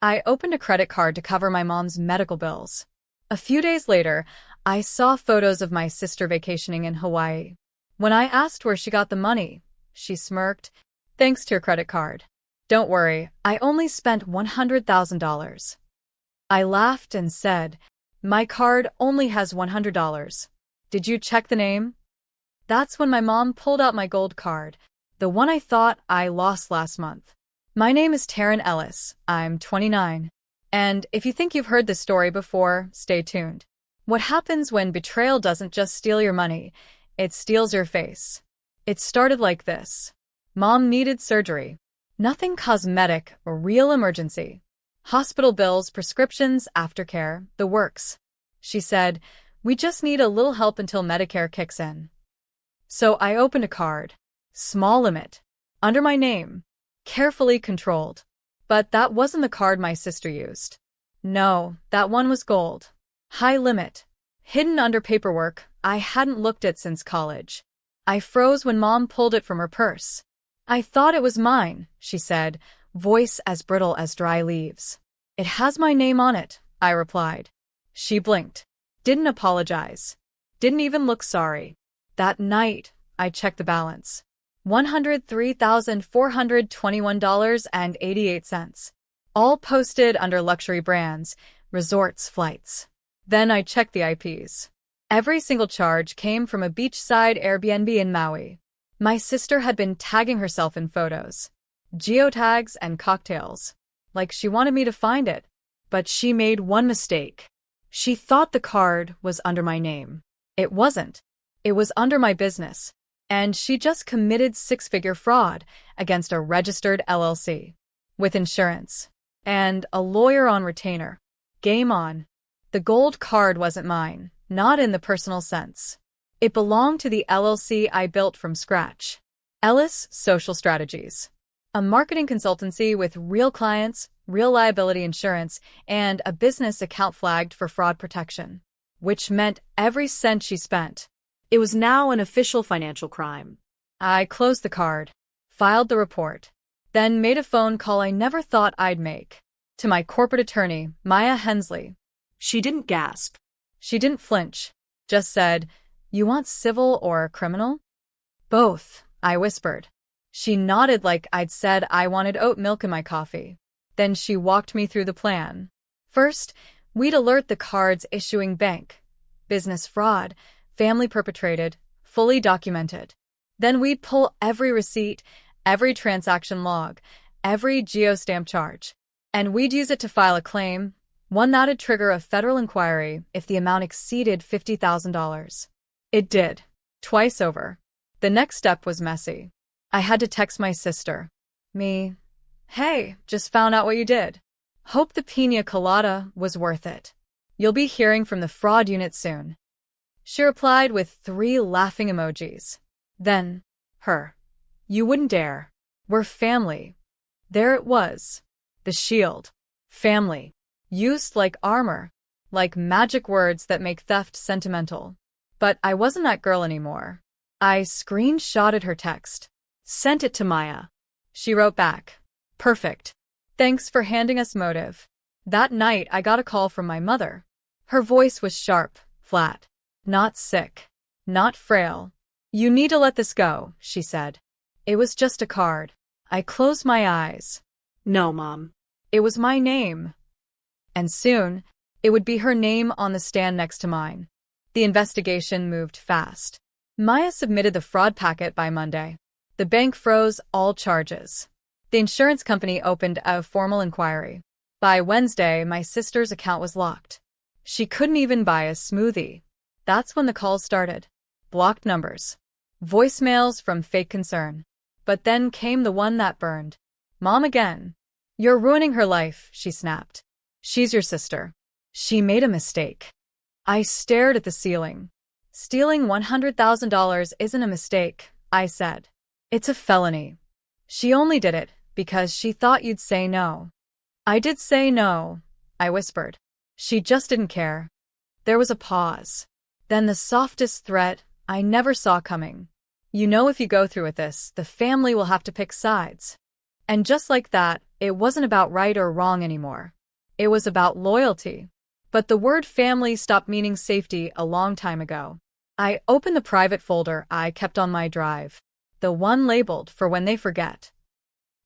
I opened a credit card to cover my mom's medical bills. A few days later, I saw photos of my sister vacationing in Hawaii. When I asked where she got the money, she smirked. Thanks to your credit card. Don't worry, I only spent $100,000. I laughed and said, my card only has $100. Did you check the name? That's when my mom pulled out my gold card, the one I thought I lost last month. My name is Taryn Ellis. I'm 29. And if you think you've heard this story before, stay tuned. What happens when betrayal doesn't just steal your money, it steals your face. It started like this. Mom needed surgery. Nothing cosmetic, a real emergency. Hospital bills, prescriptions, aftercare, the works. She said, we just need a little help until Medicare kicks in. So I opened a card. Small limit. Under my name. Carefully controlled. But that wasn't the card my sister used. No, that one was gold. High limit. Hidden under paperwork I hadn't looked at since college. I froze when Mom pulled it from her purse. I thought it was mine, she said, voice as brittle as dry leaves. It has my name on it, I replied. She blinked. Didn't apologize. Didn't even look sorry. That night, I checked the balance. $103,421.88. All posted under luxury brands, resorts, flights. Then I checked the IPs. Every single charge came from a beachside Airbnb in Maui. My sister had been tagging herself in photos, geotags, and cocktails, like she wanted me to find it. But she made one mistake. She thought the card was under my name. It wasn't. It was under my business. And she just committed six-figure fraud against a registered LLC. With insurance. And a lawyer on retainer. Game on. The gold card wasn't mine, not in the personal sense. It belonged to the LLC I built from scratch. Ellis Social Strategies. A marketing consultancy with real clients, real liability insurance, and a business account flagged for fraud protection. Which meant every cent she spent. It was now an official financial crime. I closed the card, filed the report, then made a phone call I never thought I'd make. To my corporate attorney, Maya Hensley. She didn't gasp. She didn't flinch. Just said, you want civil or criminal? Both, I whispered. She nodded like I'd said I wanted oat milk in my coffee. Then she walked me through the plan. First, we'd alert the card's issuing bank. Business fraud. Family perpetrated, fully documented. Then we'd pull every receipt, every transaction log, every geostamp charge. And we'd use it to file a claim, one that'd trigger a federal inquiry if the amount exceeded $50,000. It did. Twice over. The next step was messy. I had to text my sister. Hey, just found out what you did. Hope the pina colada was worth it. You'll be hearing from the fraud unit soon. She replied with 3 laughing emojis. Then, her. You wouldn't dare. We're family. There it was. The shield. Family. Used like armor. Like magic words that make theft sentimental. But I wasn't that girl anymore. I screenshotted her text. Sent it to Maya. She wrote back. Perfect. Thanks for handing us motive. That night I got a call from my mother. Her voice was sharp, flat. Not sick. Not frail. You need to let this go, she said. It was just a card. I closed my eyes. No, Mom. It was my name. And soon, it would be her name on the stand next to mine. The investigation moved fast. Maya submitted the fraud packet by Monday. The bank froze all charges. The insurance company opened a formal inquiry. By Wednesday, my sister's account was locked. She couldn't even buy a smoothie. That's when the calls started. Blocked numbers. Voicemails from fake concern. But then came the one that burned. Mom again. You're ruining her life, she snapped. She's your sister. She made a mistake. I stared at the ceiling. Stealing $100,000 isn't a mistake, I said. It's a felony. She only did it because she thought you'd say no. I did say no, I whispered. She just didn't care. There was a pause. Then the softest threat I never saw coming. You know, if you go through with this, the family will have to pick sides. And just like that, It wasn't about right or wrong anymore. It was about loyalty. But the word family stopped meaning safety a long time ago. I opened the private folder I kept on my drive, the one labeled for when they forget.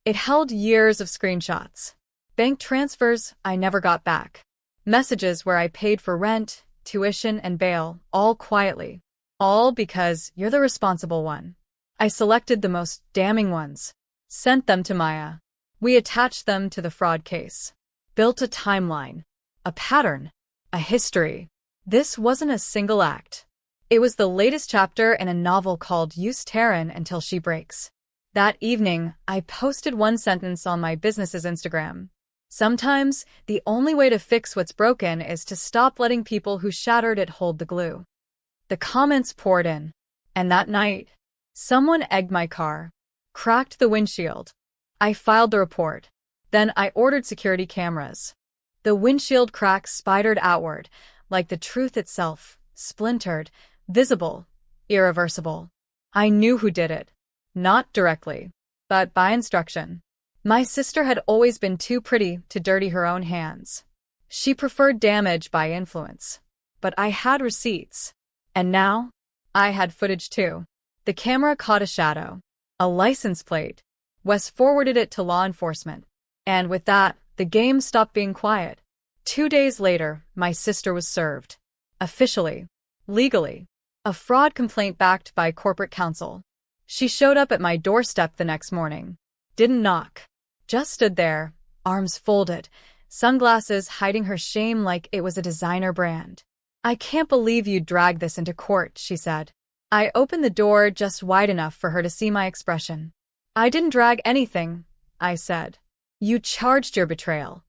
It held years of screenshots. Bank transfers I never got back. Messages where I paid for rent, tuition, and bail, all quietly. All because you're the responsible one. I selected the most damning ones. Sent them to Maya. We attached them to the fraud case. Built a timeline. A pattern. A history. This wasn't a single act. It was the latest chapter in a novel called Use Taryn Until She Breaks. That evening, I posted one sentence on my business's Instagram. Sometimes, the only way to fix what's broken is to stop letting people who shattered it hold the glue. The comments poured in. And that night, someone egged my car. Cracked the windshield. I filed the report. Then I ordered security cameras. The windshield cracks spidered outward, like the truth itself, splintered, visible, irreversible. I knew who did it. Not directly, but by instruction. My sister had always been too pretty to dirty her own hands. She preferred damage by influence. But I had receipts. And now, I had footage too. The camera caught a shadow. A license plate. Wes forwarded it to law enforcement. And with that, the game stopped being quiet. 2 days later, my sister was served. Officially. Legally. A fraud complaint backed by corporate counsel. She showed up at my doorstep the next morning. Didn't knock. Just stood there, arms folded, sunglasses hiding her shame like it was a designer brand. I can't believe you dragged this into court, she said. I opened the door just wide enough for her to see my expression. I didn't drag anything, I said. You charged your betrayal.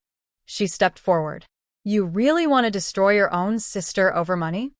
She stepped forward. You really want to destroy your own sister over money?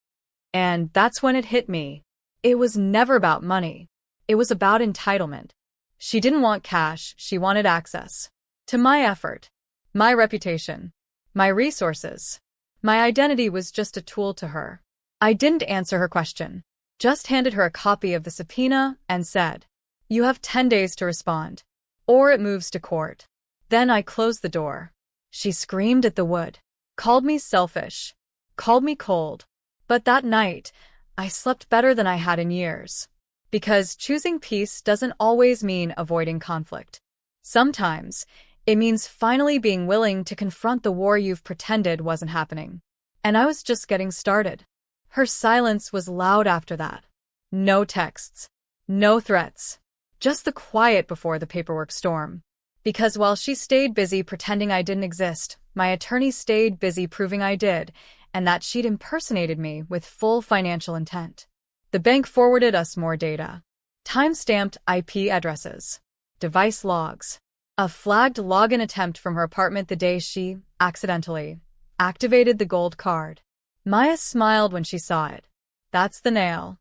And that's when it hit me. It was never about money. It was about entitlement. She didn't want cash, she wanted access. To my effort. My reputation. My resources. My identity was just a tool to her. I didn't answer her question. Just handed her a copy of the subpoena and said, You have 10 days to respond. Or it moves to court. Then I closed the door. She screamed at the wood. Called me selfish. Called me cold. But that night, I slept better than I had in years. Because choosing peace doesn't always mean avoiding conflict. Sometimes, it means finally being willing to confront the war you've pretended wasn't happening. And I was just getting started. Her silence was loud after that. No texts. No threats. Just the quiet before the paperwork storm. Because while she stayed busy pretending I didn't exist, my attorney stayed busy proving I did, and that she'd impersonated me with full financial intent. The bank forwarded us more data. Time-stamped IP addresses. Device logs. A flagged login attempt from her apartment the day she, accidentally, activated the gold card. Maya smiled when she saw it. That's the nail.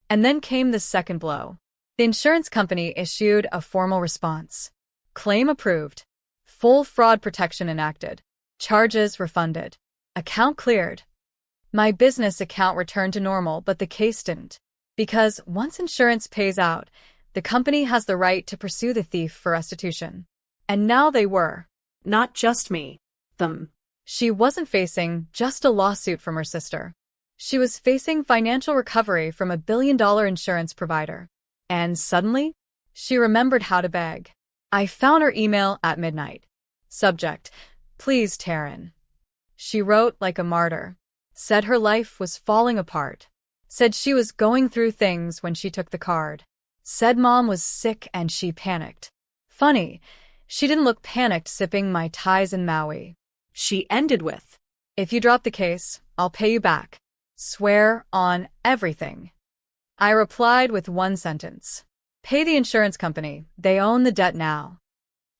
And then came the second blow. The insurance company issued a formal response. Claim approved. Full fraud protection enacted. Charges refunded. Account cleared. My business account returned to normal, but the case didn't. Because once insurance pays out, the company has the right to pursue the thief for restitution. And now they were. Not just me. Them. She wasn't facing just a lawsuit from her sister. She was facing financial recovery from a billion-dollar insurance provider. And suddenly, she remembered how to beg. I found her email at midnight. Subject, Please, Taryn. She wrote like a martyr. Said her life was falling apart. Said she was going through things when she took the card. Said mom was sick and she panicked. Funny, she didn't look panicked sipping Mai Tais in Maui. She ended with, If you drop the case, I'll pay you back. Swear on everything. I replied with one sentence. Pay the insurance company, they own the debt now.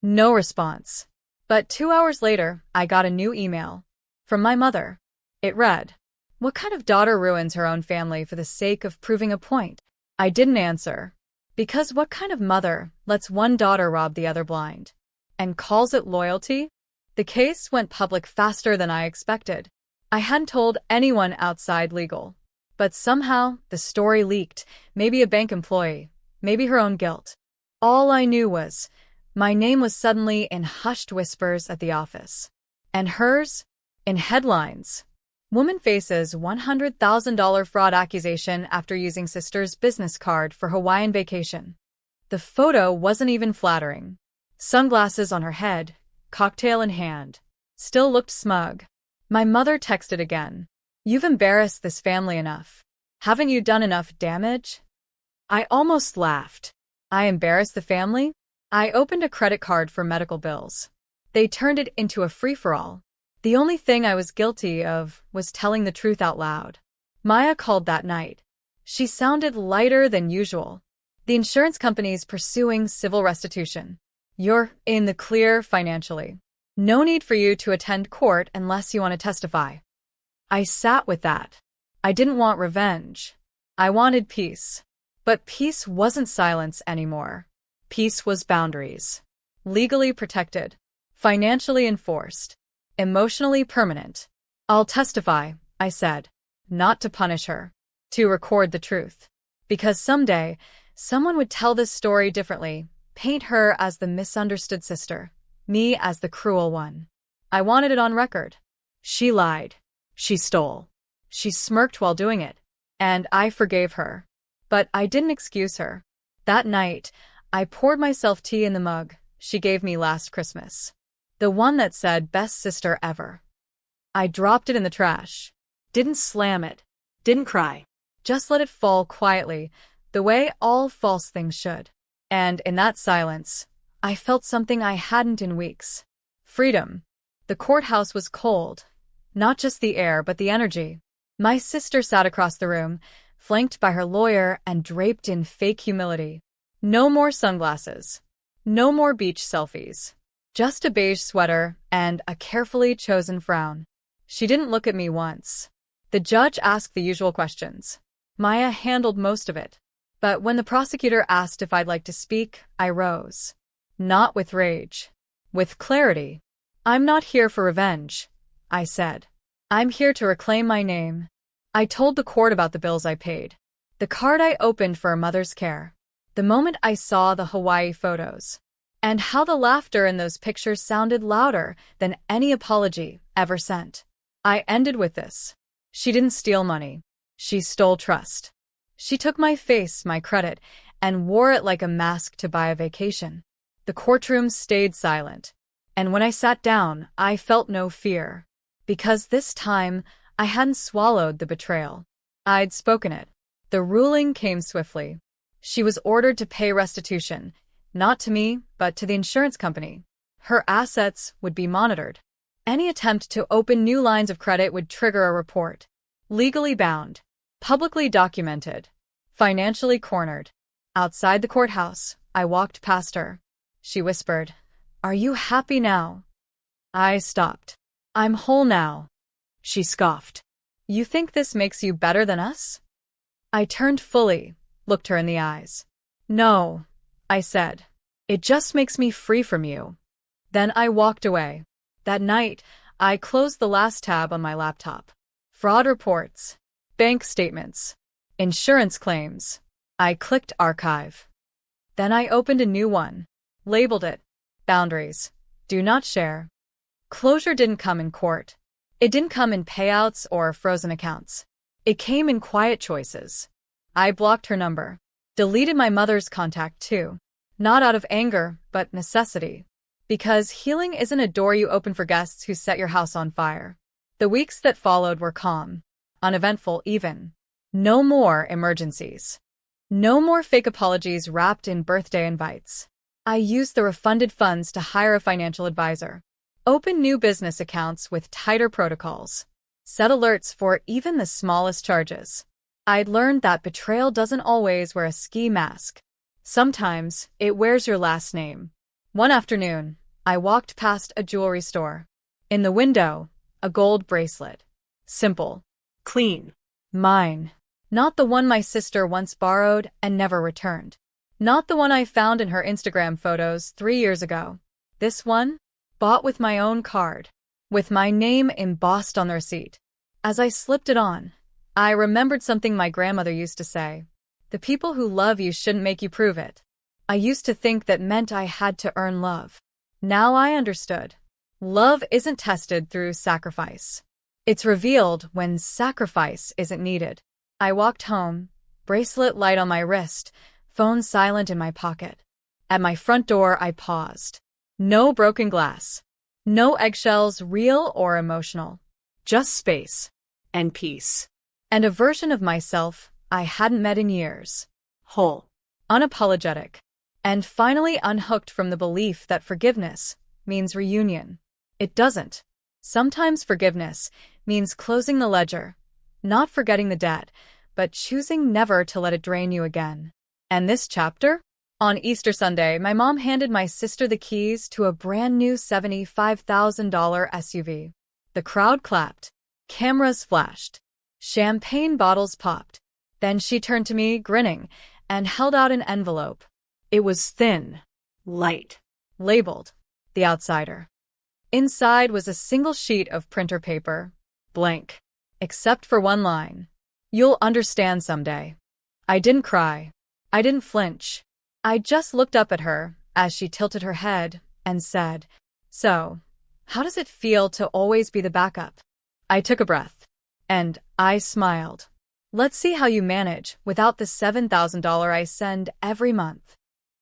No response. But 2 hours later, I got a new email. From my mother. It read, What kind of daughter ruins her own family for the sake of proving a point? I didn't answer. Because what kind of mother lets one daughter rob the other blind? And calls it loyalty? The case went public faster than I expected. I hadn't told anyone outside legal. But somehow, the story leaked, maybe a bank employee, maybe her own guilt. All I knew was, My name was suddenly in hushed whispers at the office. And hers? In headlines. Woman faces $100,000 fraud accusation after using sister's business card for Hawaiian vacation. The photo wasn't even flattering. Sunglasses on her head, cocktail in hand. Still looked smug. My mother texted again. You've embarrassed this family enough. Haven't you done enough damage? I almost laughed. I embarrassed the family? I opened a credit card for medical bills. They turned it into a free-for-all. The only thing I was guilty of was telling the truth out loud. Maya called that night. She sounded lighter than usual. The insurance company's pursuing civil restitution. You're in the clear financially. No need for you to attend court unless you want to testify. I sat with that. I didn't want revenge. I wanted peace. But peace wasn't silence anymore. Peace was boundaries. Legally protected. Financially enforced. Emotionally permanent. I'll testify, I said. Not to punish her. To record the truth. Because someday, someone would tell this story differently, paint her as the misunderstood sister, me as the cruel one. I wanted it on record. She lied. She stole. She smirked while doing it. And I forgave her. But I didn't excuse her. That night, I poured myself tea in the mug she gave me last Christmas. The one that said best sister ever. I dropped it in the trash. Didn't slam it. Didn't cry. Just let it fall quietly, the way all false things should. And in that silence, I felt something I hadn't in weeks. Freedom. The courthouse was cold. Not just the air, but the energy. My sister sat across the room, flanked by her lawyer and draped in fake humility. No more sunglasses. No more beach selfies. Just a beige sweater and a carefully chosen frown. She didn't look at me once. The judge asked the usual questions. Maya handled most of it. But when the prosecutor asked if I'd like to speak, I rose. Not with rage. With clarity. I'm not here for revenge, I said. I'm here to reclaim my name. I told the court about the bills I paid. The card I opened for a mother's care. The moment I saw the Hawaii photos. And how the laughter in those pictures sounded louder than any apology ever sent. I ended with this. She didn't steal money. She stole trust. She took my face, my credit, and wore it like a mask to buy a vacation. The courtroom stayed silent. And when I sat down, I felt no fear. Because this time, I hadn't swallowed the betrayal. I'd spoken it. The ruling came swiftly. She was ordered to pay restitution, not to me, but to the insurance company. Her assets would be monitored. Any attempt to open new lines of credit would trigger a report. Legally bound. Publicly documented. Financially cornered. Outside the courthouse, I walked past her. She whispered, "Are you happy now?" I stopped. "I'm whole now." She scoffed. "You think this makes you better than us?" I turned fully, looked her in the eyes. "No," I said. "It just makes me free from you." Then I walked away. That night, I closed the last tab on my laptop. Fraud reports. Bank statements. Insurance claims. I clicked archive. Then I opened a new one. Labeled it. Boundaries. Do not share. Closure didn't come in court. It didn't come in payouts or frozen accounts. It came in quiet choices. I blocked her number. Deleted my mother's contact too. Not out of anger, but necessity. Because healing isn't a door you open for guests who set your house on fire. The weeks that followed were calm. Uneventful even. No more emergencies. No more fake apologies wrapped in birthday invites. I used the refunded funds to hire a financial advisor. Open new business accounts with tighter protocols. Set alerts for even the smallest charges. I'd learned that betrayal doesn't always wear a ski mask. Sometimes, it wears your last name. One afternoon, I walked past a jewelry store. In the window, a gold bracelet. Simple. Clean. Mine. Not the one my sister once borrowed and never returned. Not the one I found in her Instagram photos 3 years ago. This one? Bought with my own card. With my name embossed on the receipt. As I slipped it on, I remembered something my grandmother used to say. The people who love you shouldn't make you prove it. I used to think that meant I had to earn love. Now I understood. Love isn't tested through sacrifice. It's revealed when sacrifice isn't needed. I walked home, bracelet light on my wrist, phone silent in my pocket. At my front door, I paused. No broken glass. No eggshells, real or emotional. Just space. And peace. And a version of myself I hadn't met in years. Whole. Unapologetic. And finally unhooked from the belief that forgiveness means reunion. It doesn't. Sometimes forgiveness means closing the ledger, not forgetting the debt, but choosing never to let it drain you again. And this chapter? On Easter Sunday, my mom handed my sister the keys to a brand new $75,000 SUV. The crowd clapped. Cameras flashed. Champagne bottles popped. Then she turned to me, grinning, and held out an envelope. It was thin, Light. labeled The Outsider. Inside was a single sheet of printer paper, blank, except for one line. You'll understand someday. I didn't cry. I didn't flinch. I just looked up at her as she tilted her head and said, "So, how does it feel to always be the backup?" I took a breath, and I smiled. "Let's see how you manage without the $7,000 I send every month."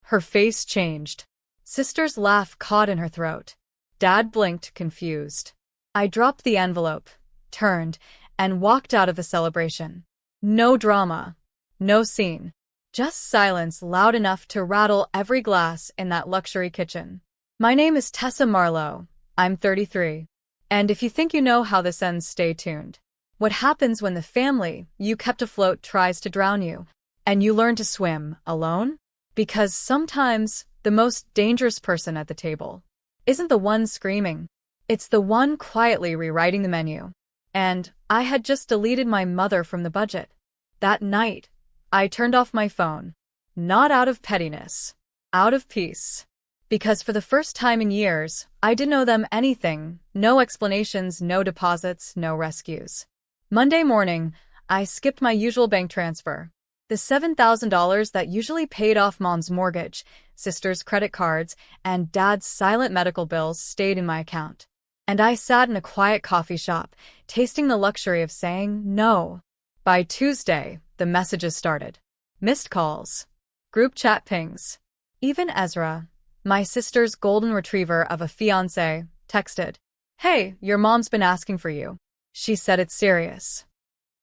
Her face changed. Sister's laugh caught in her throat. Dad blinked, confused. I dropped the envelope, turned, and walked out of the celebration. No drama. No scene. Just silence loud enough to rattle every glass in that luxury kitchen. My name is Tessa Marlowe. I'm 33. And if you think you know how this ends, stay tuned. What happens when the family you kept afloat tries to drown you, and you learn to swim alone? Because sometimes the most dangerous person at the table isn't the one screaming. It's the one quietly rewriting the menu. And I had just deleted my mother from the budget. That night, I turned off my phone. Not out of pettiness. Out of peace. Because for the first time in years, I didn't owe them anything. No explanations, no deposits, no rescues. Monday morning, I skipped my usual bank transfer. The $7,000 that usually paid off Mom's mortgage, sister's credit cards, and Dad's silent medical bills stayed in my account. And I sat in a quiet coffee shop, tasting the luxury of saying no. By Tuesday, the messages started. Missed calls. Group chat pings. Even Ezra, my sister's golden retriever of a fiancé, texted, "Hey, your mom's been asking for you. She said it's serious."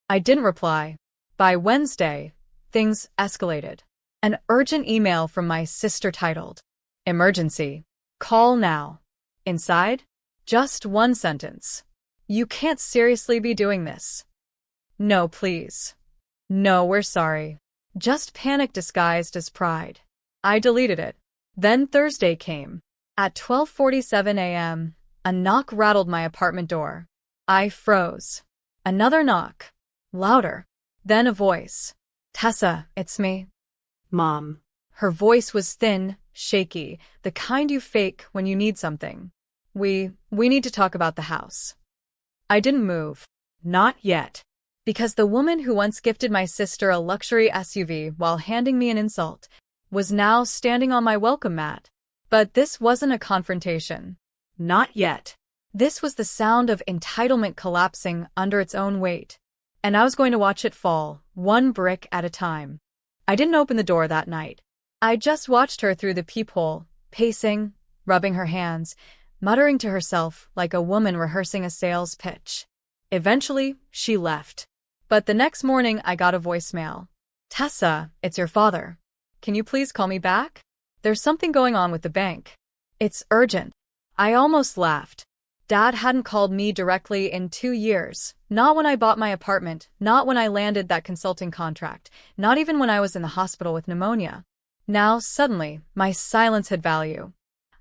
I didn't reply. By Wednesday, things escalated. An urgent email from my sister titled, "Emergency. Call now." Inside, just one sentence. "You can't seriously be doing this." "No, please." "No, we're sorry." Just panic disguised as pride. I deleted it. Then Thursday came. At 12:47 a.m., a knock rattled my apartment door. I froze. Another knock. Louder. Then a voice. "Tessa, it's me." Mom. Her voice was thin, shaky, the kind you fake when you need something. We need to talk about the house." I didn't move. Not yet. Because the woman who once gifted my sister a luxury SUV while handing me an insult was now standing on my welcome mat. But this wasn't a confrontation. Not yet. This was the sound of entitlement collapsing under its own weight. And I was going to watch it fall, one brick at a time. I didn't open the door that night. I just watched her through the peephole, pacing, rubbing her hands, muttering to herself like a woman rehearsing a sales pitch. Eventually, she left. But the next morning, I got a voicemail. "Tessa, it's your father. Can you please call me back? There's something going on with the bank. It's urgent." I almost laughed. Dad hadn't called me directly in 2 years. Not when I bought my apartment, not when I landed that consulting contract, not even when I was in the hospital with pneumonia. Now, suddenly, my silence had value.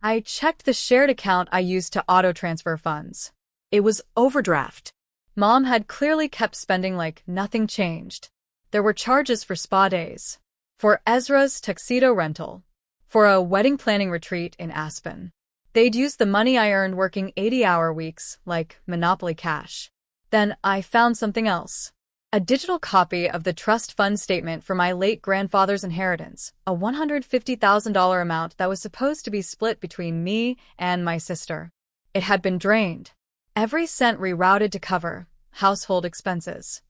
I checked the shared account I used to auto-transfer funds. It was overdraft. Mom had clearly kept spending like nothing changed. There were charges for spa days, for Ezra's tuxedo rental, for a wedding planning retreat in Aspen. They'd used the money I earned working 80-hour weeks like Monopoly cash. Then I found something else. A digital copy of the trust fund statement for my late grandfather's inheritance, a $150,000 amount that was supposed to be split between me and my sister. It had been drained. Every cent rerouted to cover household expenses.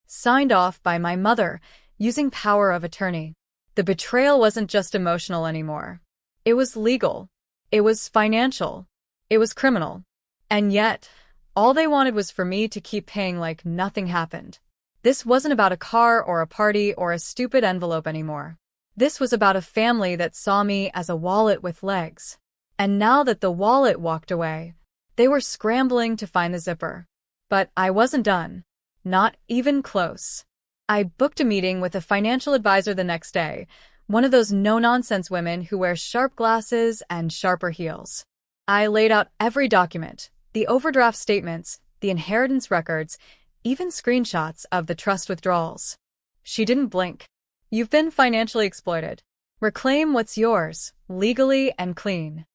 Signed off by my mother, using power of attorney. The betrayal wasn't just emotional anymore. It was legal. It was financial. It was criminal. And yet, all they wanted was for me to keep paying like nothing happened. This wasn't about a car or a party or a stupid envelope anymore. This was about a family that saw me as a wallet with legs. And now that the wallet walked away, they were scrambling to find the zipper. But I wasn't done. Not even close. I booked a meeting with a financial advisor the next day, one of those no-nonsense women who wear sharp glasses and sharper heels. I laid out every document, the overdraft statements, the inheritance records, even screenshots of the trust withdrawals. She didn't blink. You've been financially exploited. Reclaim what's yours, legally and clean.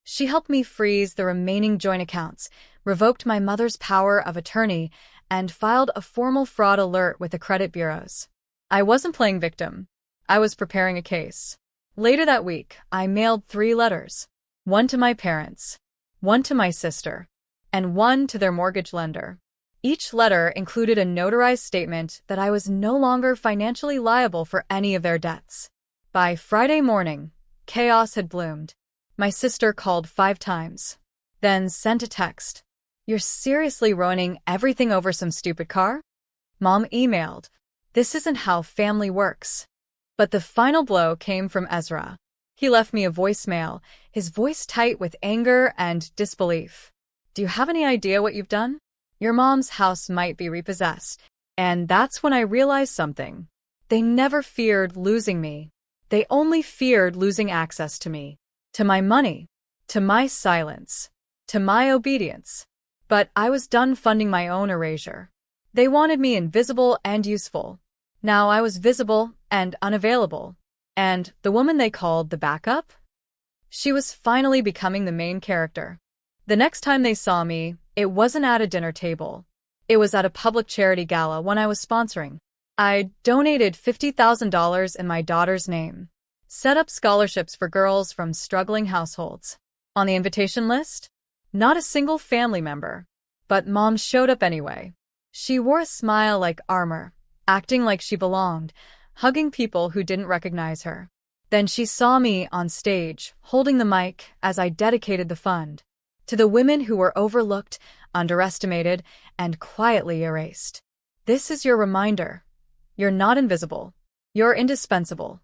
She helped me freeze the remaining joint accounts, revoked my mother's power of attorney, and filed a formal fraud alert with the credit bureaus. I wasn't playing victim. I was preparing a case. Later that week, I mailed 3 letters. One to my parents, one to my sister, and one to their mortgage lender. Each letter included a notarized statement that I was no longer financially liable for any of their debts. By Friday morning, chaos had bloomed. My sister called 5 times, then sent a text. "You're seriously ruining everything over some stupid car?" Mom emailed, "This isn't how family works." But the final blow came from Ezra. He left me a voicemail, his voice tight with anger and disbelief. "Do you have any idea what you've done? Your mom's house might be repossessed." And that's when I realized something. They never feared losing me. They only feared losing access to me, to my money, to my silence, to my obedience. But I was done funding my own erasure. They wanted me invisible and useful. Now I was visible and unavailable. And the woman they called the backup? She was finally becoming the main character. The next time they saw me, it wasn't at a dinner table. It was at a public charity gala one I was sponsoring. I donated $50,000 in my daughter's name. Set up scholarships for girls from struggling households. On the invitation list? Not a single family member. But Mom showed up anyway. She wore a smile like armor, acting like she belonged, hugging people who didn't recognize her. Then she saw me on stage, holding the mic as I dedicated the fund. To the women who were overlooked, underestimated, and quietly erased. This is your reminder. You're not invisible. You're indispensable.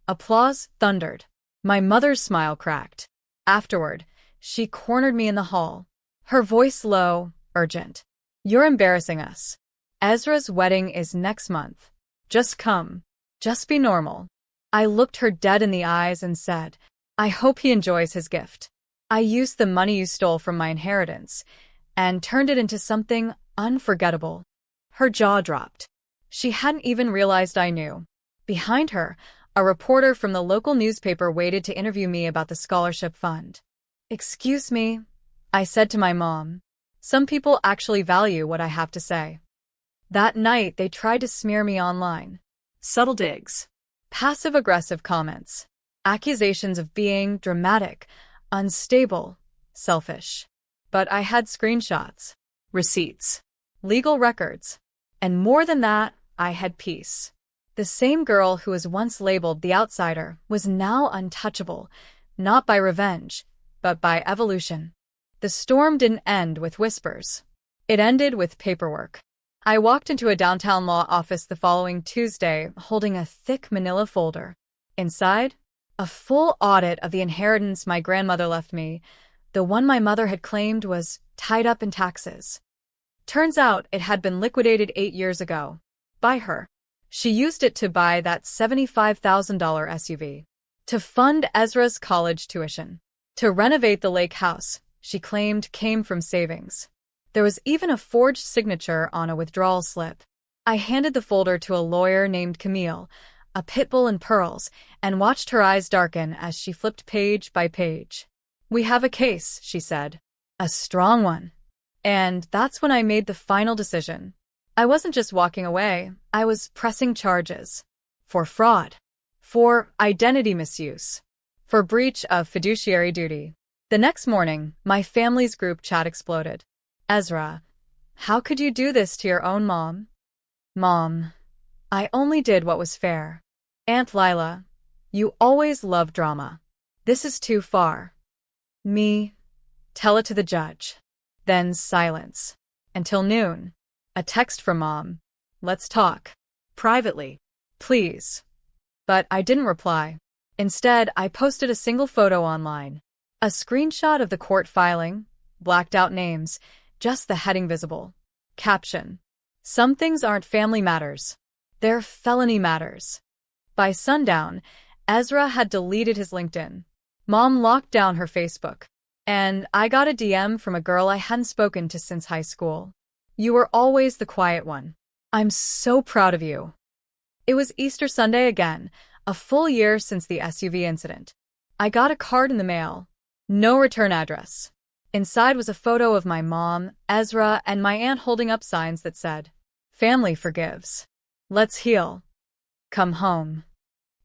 Applause thundered. My mother's smile cracked. Afterward, she cornered me in the hall. Her voice low, urgent. "You're embarrassing us. Ezra's wedding is next month. Just come. Just be normal." I looked her dead in the eyes and said, "I hope he enjoys his gift. I used the money you stole from my inheritance and turned it into something unforgettable." Her jaw dropped. She hadn't even realized I knew. Behind her, a reporter from the local newspaper waited to interview me about the scholarship fund. "Excuse me," I said to my mom. "Some people actually value what I have to say." That night, they tried to smear me online. Subtle digs. Passive-aggressive comments. Accusations of being dramatic, unstable, selfish. But I had screenshots, Receipts. legal records. And more than that, I had peace. The same girl who was once labeled the outsider was now untouchable, not by revenge, but by evolution. The storm didn't end with whispers. It ended with paperwork. I walked into a downtown law office the following Tuesday, holding a thick manila folder. Inside, a full audit of the inheritance my grandmother left me. The one my mother had claimed was tied up in taxes. Turns out it had been liquidated 8 years ago. By her. She used it to buy that $75,000 SUV. To fund Ezra's college tuition. To renovate the lake house, she claimed came from savings. There was even a forged signature on a withdrawal slip. I handed the folder to a lawyer named Camille, a pit bull in pearls, and watched her eyes darken as she flipped page by page. "We have a case," she said. "A strong one." And that's when I made the final decision. I wasn't just walking away, I was pressing charges. For fraud. For identity misuse. For breach of fiduciary duty. The next morning, my family's group chat exploded. Ezra, how could you do this to your own mom? Mom, I only did what was fair. Aunt Lila, you always love drama. This is too far. Me, tell it to the judge. Then silence. Until noon. A text from Mom. Let's talk. Privately. Please. But I didn't reply. Instead, I posted a single photo online. A screenshot of the court filing, blacked out names, just the heading visible. Caption. Some things aren't family matters. They're felony matters. By sundown, Ezra had deleted his LinkedIn. Mom locked down her Facebook. And I got a DM from a girl I hadn't spoken to since high school. You were always the quiet one. I'm so proud of you. It was Easter Sunday again, a full year since the SUV incident. I got a card in the mail. No return address. Inside was a photo of my mom, Ezra, and my aunt holding up signs that said, "Family forgives. Let's heal. Come home."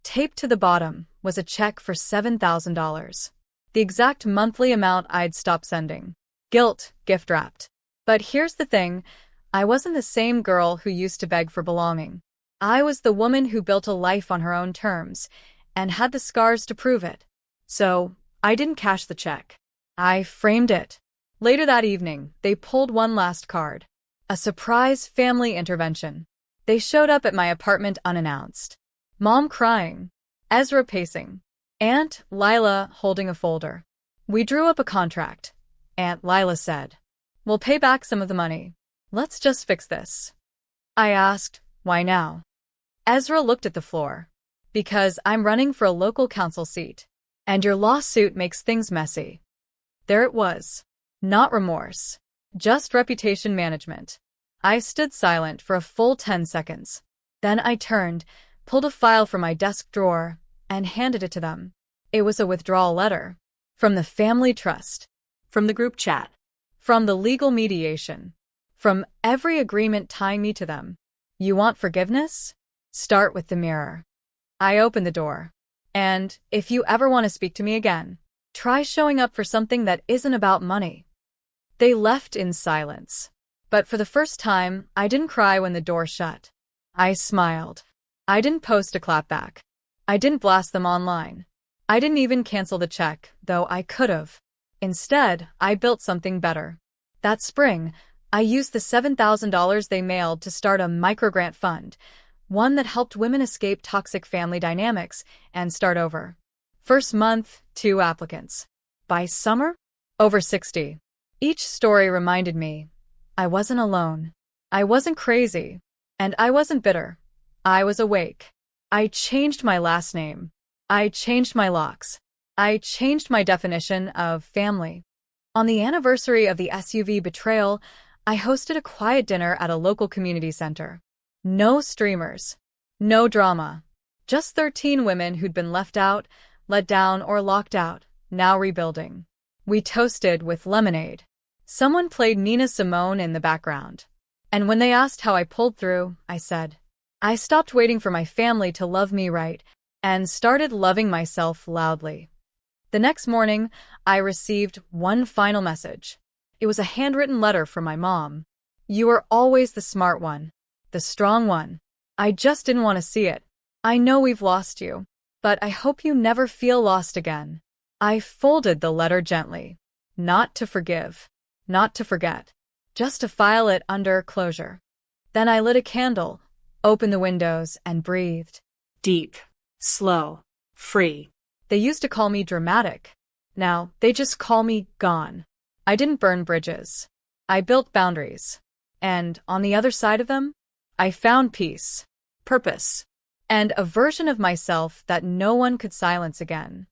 Taped to the bottom was a check for $7,000. The exact monthly amount I'd stopped sending. Guilt, gift-wrapped. But here's the thing, I wasn't the same girl who used to beg for belonging. I was the woman who built a life on her own terms, and had the scars to prove it. So, I didn't cash the check. I framed it. Later that evening, they pulled one last card. A surprise family intervention. They showed up at my apartment unannounced. Mom crying. Ezra pacing. Aunt Lila holding a folder. We drew up a contract. Aunt Lila said, "We'll pay back some of the money. Let's just fix this." I asked, "Why now?" Ezra looked at the floor. "Because I'm running for a local council seat. And your lawsuit makes things messy." There it was. Not remorse. Just reputation management. I stood silent for a full 10 seconds. Then I turned, pulled a file from my desk drawer, and handed it to them. It was a withdrawal letter. From the family trust. From the group chat. From the legal mediation. From every agreement tying me to them. You want forgiveness? Start with the mirror. I opened the door. And if you ever want to speak to me again, try showing up for something that isn't about money. They left in silence. But for the first time, I didn't cry when the door shut. I smiled. I didn't post a clapback. I didn't blast them online. I didn't even cancel the check, though I could have. Instead, I built something better. That spring, I used the $7,000 they mailed to start a microgrant fund, one that helped women escape toxic family dynamics and start over. First month, 2 applicants. By summer, over 60. Each story reminded me, I wasn't alone. I wasn't crazy. And I wasn't bitter. I was awake. I changed my last name. I changed my locks. I changed my definition of family. On the anniversary of the SUV betrayal, I hosted a quiet dinner at a local community center. No streamers. No drama. Just 13 women who'd been left out, let down, or locked out, now rebuilding. We toasted with lemonade. Someone played Nina Simone in the background. And when they asked how I pulled through, I said, I stopped waiting for my family to love me right and started loving myself loudly. The next morning, I received one final message. It was a handwritten letter from my mom. You were always the smart one, the strong one. I just didn't want to see it. I know we've lost you, but I hope you never feel lost again. I folded the letter gently. Not to forgive, not to forget, just to file it under closure. Then I lit a candle, opened the windows, and breathed. Deep, slow, free. They used to call me dramatic. Now, they just call me gone. I didn't burn bridges. I built boundaries. And on the other side of them, I found peace, purpose, and a version of myself that no one could silence again.